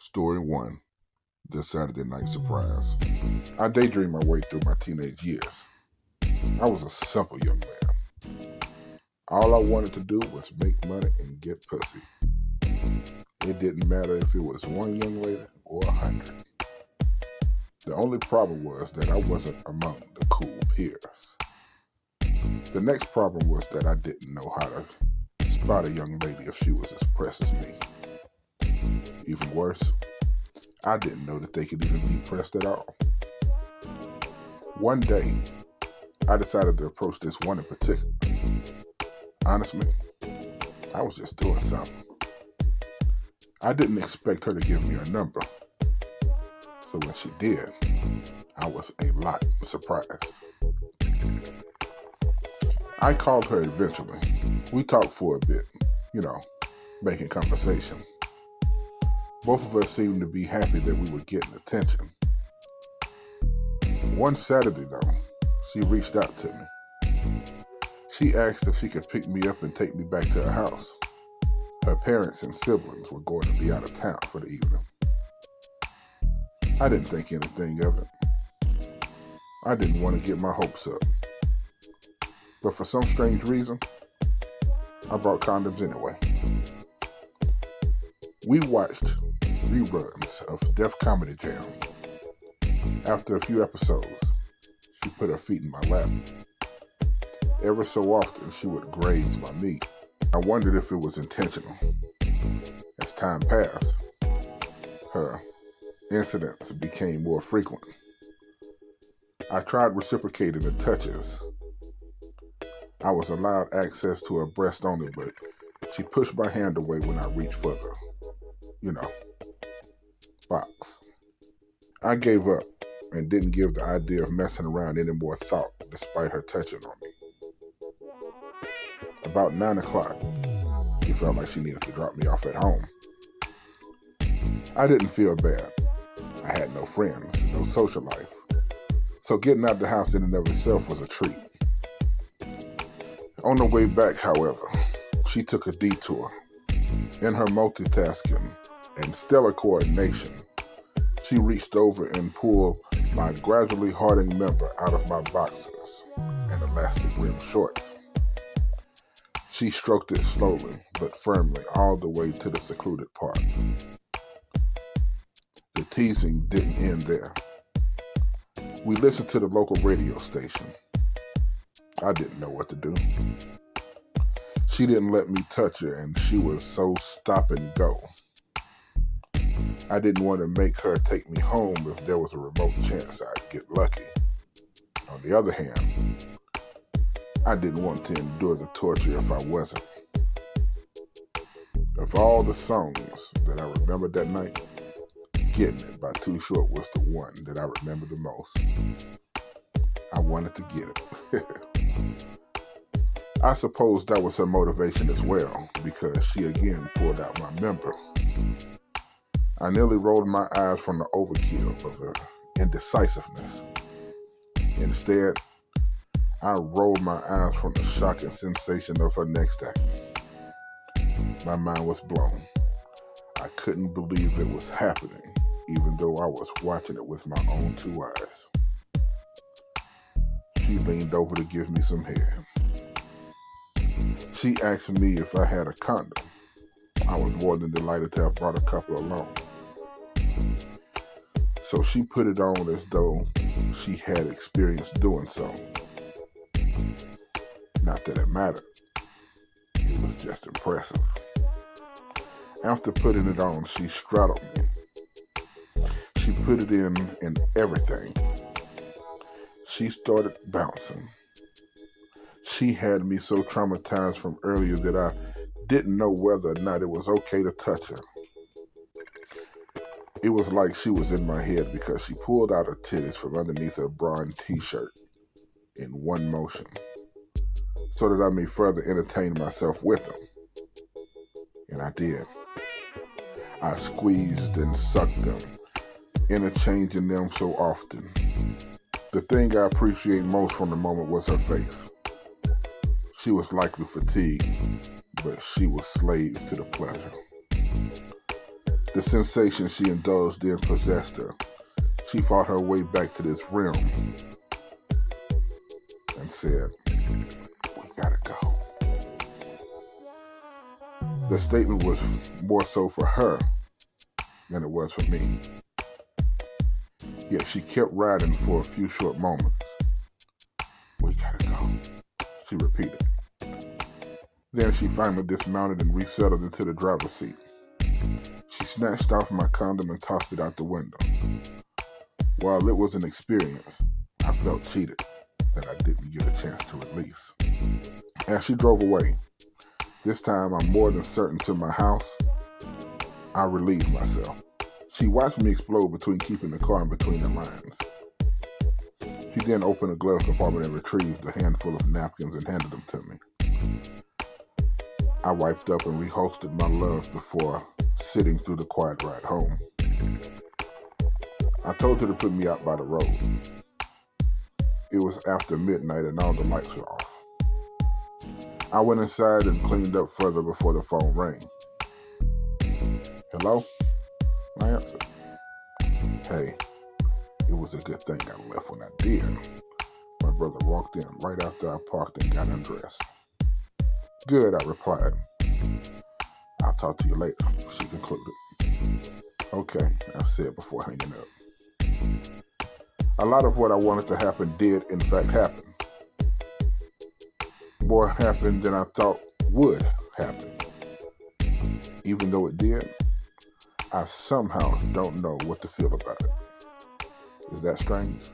Story 1, The Saturday Night Surprise. I daydreamed my way through my teenage years. I was a simple young man. All I wanted to do was make money and get pussy. It didn't matter if it was one young lady or 100. The only problem was that I wasn't among the cool peers. The next problem was that I didn't know how to spot a young lady if she was as pressed as me. Even worse, I didn't know that they could even be pressed at all. One day, I decided to approach this one in particular. Honestly, I was just doing something. I didn't expect her to give me her number. So when she did, I was a lot surprised. I called her eventually. We talked for a bit, making conversation. Both of us seemed to be happy that we were getting attention. One Saturday, though, she reached out to me. She asked if she could pick me up and take me back to her house. Her parents and siblings were going to be out of town for the evening. I didn't think anything of it. I didn't want to get my hopes up. But for some strange reason, I brought condoms anyway. We watched reruns of Def Comedy Jam. After a few episodes, she put her feet in my lap. Every so often, she would graze my meat. I wondered if it was intentional. As time passed, her incidents became more frequent. I tried reciprocating the touches. I was allowed access to her breast only, but she pushed my hand away when I reached for the box. I gave up and didn't give the idea of messing around any more thought despite her touching on me. About 9 o'clock, she felt like she needed to drop me off at home. I didn't feel bad. I had no friends, no social life. So getting out the house in and of itself was a treat. On the way back, however, she took a detour. In her multitasking and stellar coordination, she reached over and pulled my gradually hardening member out of my boxers and elastic rim shorts. She stroked it slowly but firmly all the way to the secluded part. The teasing didn't end there. We listened to the local radio station. I didn't know what to do. She didn't let me touch her, and she was so stop and go. I didn't want to make her take me home if there was a remote chance I'd get lucky. On the other hand, I didn't want to endure the torture if I wasn't. Of all the songs that I remembered that night, Getting It by Too Short was the one that I remember the most. I wanted to get it. I suppose that was her motivation as well, because she again pulled out my member. I nearly rolled my eyes from the overkill of her indecisiveness. Instead, I rolled my eyes from the shocking sensation of her next act. My mind was blown. I couldn't believe it was happening, even though I was watching it with my own 2 eyes. She leaned over to give me some head. She asked me if I had a condom. I was more than delighted to have brought a couple along. So she put it on as though she had experience doing so. Not that it mattered. It was just impressive. After putting it on, she straddled me. She put it in everything. She started bouncing. She had me so traumatized from earlier that I didn't know whether or not it was okay to touch her. It was like she was in my head because she pulled out her titties from underneath her bra and t-shirt in one motion so that I may further entertain myself with them. And I did. I squeezed and sucked them, interchanging them so often. The thing I appreciate most from the moment was her face. She was likely fatigued, but she was slave to the pleasure. The sensation she indulged in possessed her. She fought her way back to this realm and said, "We gotta go." The statement was more so for her than it was for me. Yet she kept riding for a few short moments. "We gotta go," she repeated. Then she finally dismounted and resettled into the driver's seat. She snatched off my condom and tossed it out the window. While it was an experience, I felt cheated that I didn't get a chance to release. As she drove away, this time I'm more than certain to my house, I relieved myself. She watched me explode between keeping the car in between the lines. She then opened a glove compartment and retrieved a handful of napkins and handed them to me. I wiped up and reholstered my loves before sitting through the quiet ride home. I told her to put me out by the road. It was after midnight and all the lights were off. I went inside and cleaned up further before the phone rang. "Hello?" I answered. "Hey, it was a good thing I left when I did." My brother walked in right after I parked and got undressed. "Good," I replied. "I'll talk to you later," she concluded. "Okay," I said before hanging up. A lot of what I wanted to happen did, in fact, happen. More happened than I thought would happen. Even though it did, I somehow don't know what to feel about it. Is that strange?